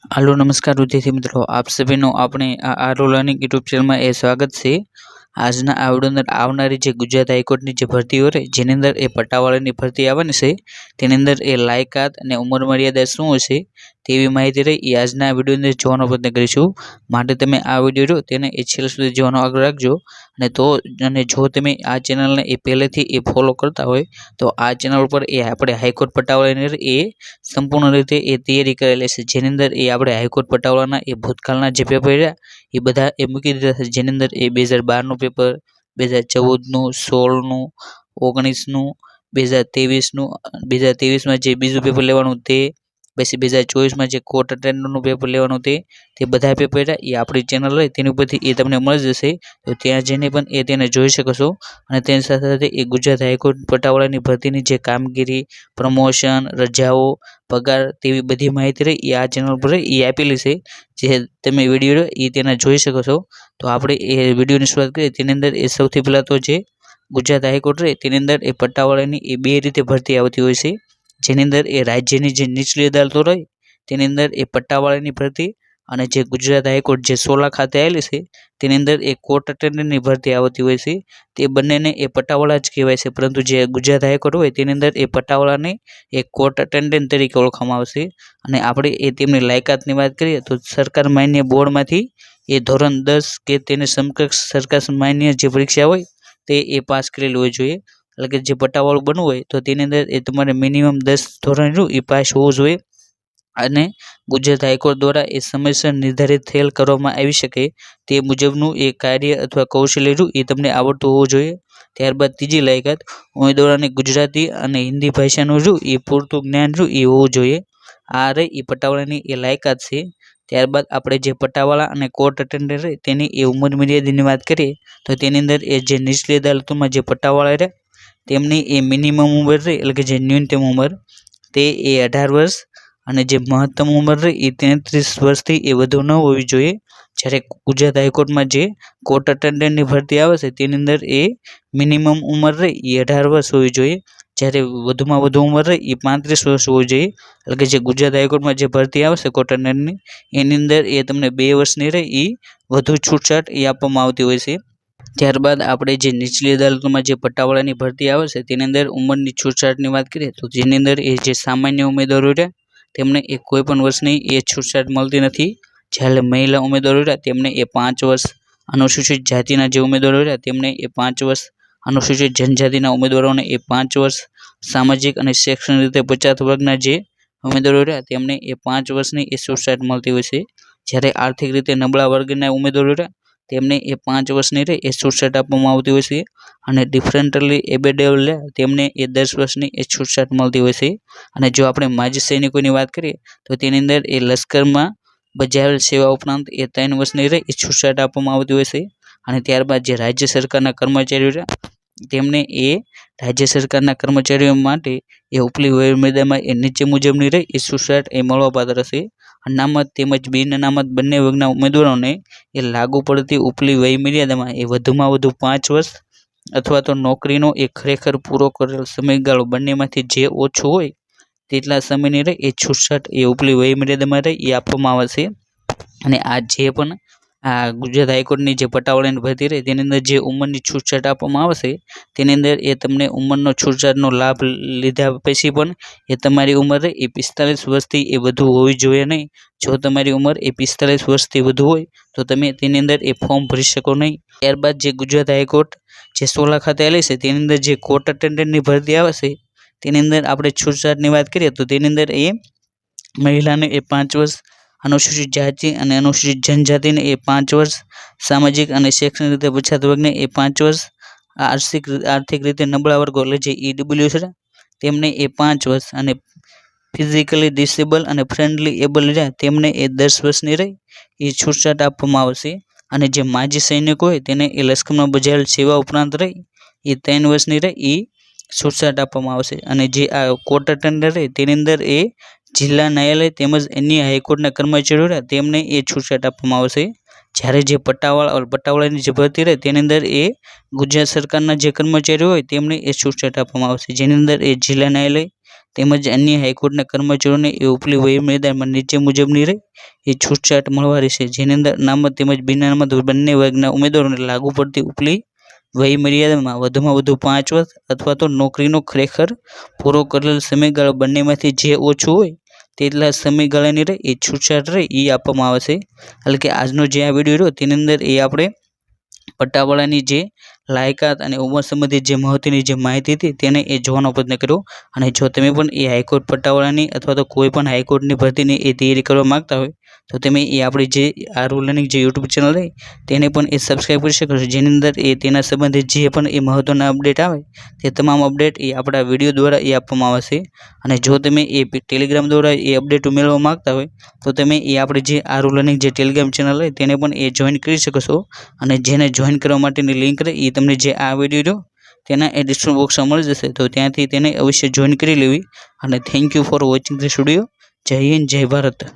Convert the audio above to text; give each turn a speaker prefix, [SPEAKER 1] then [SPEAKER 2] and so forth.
[SPEAKER 1] Hello नमस्कार विद्यार्थी मित्रों, आप सभी अपने आरो लर्निंग यूट्यूब चैनल में स्वागत है। આજના આ વિડિયો અંદર આવનારી જે ગુજરાત હાઈકોર્ટની જે ભરતીઓ રહે જેની અંદર એ પટ્ટાવાળાની ભરતી આવવાની છે તેની અંદર એ લાયકાત અને ઉંમર મર્યાદા શું હશે તેવી માહિતી રહી એ આજના આ વિડિયો અંદર જોવાનો પ્રયત્ન કરીશું। માટે તમે આ વિડિયો જો તેને છેલ્લે સુધી જોવાનો આગ્રહ રાખજો અને જો તમે આ ચેનલને એ પહેલેથી એ ફોલો કરતા હોય તો આ ચેનલ ઉપર એ આપણે હાઈકોર્ટ પટ્ટાવાળાની એ સંપૂર્ણ રીતે એ તૈયારી કરેલી છે જેની અંદર એ આપણે હાઈકોર્ટ પટ્ટાવાળાના એ ભૂતકાળના જે પેપર રહ્યા એ બધા એ મૂકી દીધા છે જેની અંદર એ 2012 પેપર 2014 16 19 2023 2023 માં જે બીજું પેપર લેવાનું તે પછી 2024 માં જે કોર્ટ અટેન્ડરનું પેપર લેવાનું તે બધા પેપર એ આપણી ચેનલ હોય તેની ઉપરથી એ તમને મળી જશે તો ત્યાં જઈને પણ એ તેને જોઈ શકો છો। અને તેની સાથે સાથે એ ગુજરાત હાઈકોર્ટ પટ્ટાવાળાની ભરતીની જે કામગીરી પ્રમોશન રજાઓ પગાર તેવી બધી માહિતી રહી એ આ ચેનલ પર એ આપેલી છે જે તમે વિડીયો એ તેને જોઈ શકો છો। તો આપણે એ વિડીયોની શરૂઆત કરીએ તેની અંદર એ સૌથી પહેલાં તો જે ગુજરાત હાઈકોર્ટ રહે તેની અંદર એ પટ્ટાવાળાની એ બે રીતે ભરતી આવતી હોય છે જેની અંદર એ રાજ્યની જે નીચલી અદાલતો રહી તેની અંદર એ પટ્ટાવાળાની ભરતી અને જે ગુજરાત હાઈકોર્ટ જે સોલા ખાતે આવેલી છે તેની અંદર એ કોર્ટ અટેન્ડરની ભરતી આવતી હોય છે તે બંનેને એ પટ્ટાવાળા જ કહેવાય છે પરંતુ જે ગુજરાત હાઈકોર્ટ હોય તેની અંદર એ પટ્ટાવાળાને એ કોર્ટ અટેન્ડન્ટ તરીકે ઓળખવામાં આવશે। અને આપણે એ તેમની લાયકાતની વાત કરીએ તો સરકાર માન્ય બોર્ડમાંથી એ ધોરણ 10 કે તેને સમકક્ષ સરકાર માન્ય જે પરીક્ષા હોય તે એ પાસ કરેલી હોવી જોઈએ। એટલે કે જે પટ્ટાવાળું બનવું હોય તો તેની અંદર એ તમારે મિનિમમ 10 ધોરણનું એ પાસ હોવું જોઈએ અને ગુજરાત હાઈકોર્ટ દ્વારા એ સમયસર નિર્ધારિત થયેલ કરવામાં આવી શકે તે મુજબનું એ કાર્ય અથવા કૌશલ્ય એ તમને આવડતું હોવું જોઈએ। ત્યારબાદ ત્રીજી લાયકાત ઉમેદવારોને ગુજરાતી અને હિન્દી ભાષાનું એ પૂરતું જ્ઞાન એ હોવું જોઈએ। આ રહી એ પટ્ટાવાળાની એ લાયકાત છે। ત્યારબાદ આપણે જે પટ્ટાવાળા અને કોર્ટ અટેન્ડર રહે તેની એ ઉંમર મર્યાદાની વાત કરીએ તો તેની અંદર એ જે નીચલી અદાલતોમાં જે પટ્ટાવાળા રહે તેમની એ મિનિમમ ઉંમર રહે એટલે કે જે ન્યૂનતમ ઉંમર તે એ 18 વર્ષ અને જે મહત્તમ ઉંમર રહે એ 33 વર્ષથી એ વધુ ન હોવી જોઈએ। જ્યારે ગુજરાત હાઈકોર્ટમાં જે કોર્ટ અટેન્ડન્ટની ભરતી આવે છે તેની અંદર એ મિનિમમ ઉંમર રહે એ 18 વર્ષ હોવી જોઈએ જ્યારે વધુમાં વધુ ઉંમર રહે એ 35 વર્ષ હોવી જોઈએ। એટલે કે જે ગુજરાત હાઈકોર્ટમાં જે ભરતી આવે છે કોર્ટ અટેન્ડન્ટની એની અંદર એ તમને 2 વર્ષની રહે એ વધુ છૂટછાટ એ આપવામાં આવતી હોય છે। ત્યારબાદ આપણે જે નીચલી અદાલતોમાં જે પટ્ટાવાળાની ભરતી આવે છે તેની અંદર ઉંમરની છૂટછાટની વાત કરીએ તો જેની અંદર એ જે સામાન્ય ઉમેદવારો રહ્યા તેમને એ કોઈ પણ વર્ષની એ છૂટછાટ મળતી નથી। જ્યારે મહિલા ઉમેદવારો રહ્યા તેમને એ 5 વર્ષ અનુસૂચિત જાતિના જે ઉમેદવારો રહ્યા તેમને એ 5 વર્ષ અનુસૂચિત જનજાતિના ઉમેદવારોને એ 5 વર્ષ સામાજિક અને શૈક્ષણિક રીતે પછાત વર્ગના જે ઉમેદવારો રહ્યા તેમને એ 5 વર્ષની એ છૂટછાટ મળતી હોય છે। જ્યારે આર્થિક રીતે નબળા વર્ગના ઉમેદવારો રહ્યા તેમને એ 5 વર્ષની રહે એ છૂટછાટ આપવામાં આવતી હોય છે અને ડિફરન્ટલી એબેલેબલ તેમને એ 10 વર્ષની એ છૂટછાટ મળતી હોય છે। અને જો આપણે માજી સૈનિકોની વાત કરીએ તો તેની અંદર એ લશ્કરમાં બજાવેલ સેવા ઉપરાંત એ 3 વર્ષની રહે એ છૂટછાટ આપવામાં આવતી હોય છે। અને ત્યારબાદ જે રાજ્ય સરકારના કર્મચારીઓ રહ્યા તેમને એ રાજ્ય સરકારના કર્મચારીઓ માટે એ ઉપલી વયમર્યાદામાં એ નીચે મુજબની રહે એ છૂટછાટ એ મળવાપાત્ર છે। અનામત તેમજ બિન અનામત બંને વર્ગના ઉમેદવારોને એ લાગુ પડતી ઉપલી વયમર્યાદામાં એ વધુમાં વધુ 5 વર્ષ અથવા તો નોકરીનો એ ખરેખર પૂરો કરેલ સમયગાળો બંનેમાંથી જે ઓછો હોય તેટલા સમયની રહે એ છૂટછાટ એ ઉપલી વયમર્યાદામાં રહે એ આપવામાં આવે છે। અને આ જે પણ આ ગુજરાત હાઈકોર્ટની જે પટ્ટાવાળાની ભરતી રહે તેની અંદર જે ઉંમરની છૂટછાટ આપવામાં આવશે તેની અંદર એ તમને ઉંમરનો છૂટછાટનો લાભ લીધા પછી પણ એ તમારી ઉંમર એ 45 વર્ષથી એ વધુ હોવી જોઈએ નહીં। જો તમારી ઉંમર એ 45 વર્ષથી વધુ હોય તો તમે તેની અંદર એ ફોર્મ ભરી શકો નહીં। ત્યારબાદ જે ગુજરાત હાઈકોર્ટ જે સોલા ખાતે આવેલી છે તેની અંદર જે કોર્ટ અટેન્ડન્ટની ભરતી આવે છે તેની અંદર આપણે છૂટછાટની વાત કરીએ તો તેની અંદર એ મહિલાને એ 5 વર્ષ અનુસૂચિત જાતિ અને અનુસૂચિત જનજાતિને એ 5 વર્ષ સામાજિક અને શૈક્ષણિક રીતે પછાત વર્ગને એ 5 વર્ષ આર્થિક રીતે નબળા વર્ગો એટલે જે ઈડબ્લ્યુ છે તેમને એ 5 વર્ષ અને ફિઝિકલી ડિસેબલ અને ફ્રેન્ડલી એબલ રહ્યા તેમને એ 10 વર્ષની રહી એ છૂટછાટ આપવામાં આવશે। અને જે માજી સૈનિકો હોય તેને એ લશ્કરમાં બજાવેલ સેવા ઉપરાંત રહી એ 3 વર્ષની રહી એ છૂટછાટ આપવામાં આવશે। અને જે આ કોર્ટ અટેન્ડર રહે તેની અંદર એ જિલ્લા ન્યાયાલય તેમજ અન્ય હાઈકોર્ટના કર્મચારીઓ રહ્યા તેમને એ છૂટછાટ આપવામાં આવશે। જ્યારે જે પટ્ટાવાળાની જે ભરતી રહે તેની અંદર એ ગુજરાત સરકારના જે કર્મચારીઓ હોય તેમને એ છૂટછાટ આપવામાં આવશે જેની અંદર એ જિલ્લા ન્યાયાલય તેમજ અન્ય હાઈકોર્ટના કર્મચારીઓને એ ઉપલી વયમર્યાદામાં નીચે મુજબની રહે એ છૂટછાટ મળવાની છે, જેની અંદર અનામત તેમજ બિન અનામત બંને વર્ગના ઉમેદવારોને લાગુ પડતી ઉપલી વયમર્યાદામાં વધુમાં વધુ 5 વર્ષ અથવા તો નોકરીનો ખરેખર પૂરો કરેલ સમયગાળો બંનેમાંથી જે ઓછું હોય તેટલા સમયગાળાની રહે એ છૂટછાટ રહે એ આપવામાં આવે છે. એટલે કે આજનો જે આ વિડીયો રહ્યો તેની અંદર એ આપણે પટ્ટાવાળાની જે લાયકાત અને ઉંમર સંબંધિત જે મહત્વની જે માહિતી હતી તેને એ જોવાનો પ્રયત્ન કર્યો. અને જો તમે પણ એ હાઈકોર્ટ પટ્ટાવાળાની અથવા તો કોઈ પણ હાઈકોર્ટની ભરતીની એ તૈયારી કરવા માગતા હોય તો તમે એ આપણી જે આ રૂલ લર્નિંગ જે યુટ્યુબ ચેનલ રહી તેને પણ એ સબસ્ક્રાઈબ કરી શકો છો, જેની અંદર એ તેના સંબંધિત જે પણ એ મહત્વના અપડેટ આવે તે તમામ અપડેટ એ આપણા વિડીયો દ્વારા એ આપવામાં આવે છે. અને જો તમે એ ટેલિગ્રામ દ્વારા એ અપડેટ મેળવવા માગતા હોય તો તમે એ આપણે જે આ રૂલ લર્નિંગ જે ટેલિગ્રામ ચેનલ હોય તેને પણ એ જોઈન કરી શકો છો. અને જેને જોઈન કરવા માટેની લિંક રહે એ તમને જે આ વિડીયો રહ્યો તેના એ ડિસ્ક્રિપ્શન બોક્સમાં મળી જશે, તો ત્યાંથી તેને અવશ્ય જોઈન કરી લેવી. અને thank you for watching this video. જય હિન્દ, જય ભારત.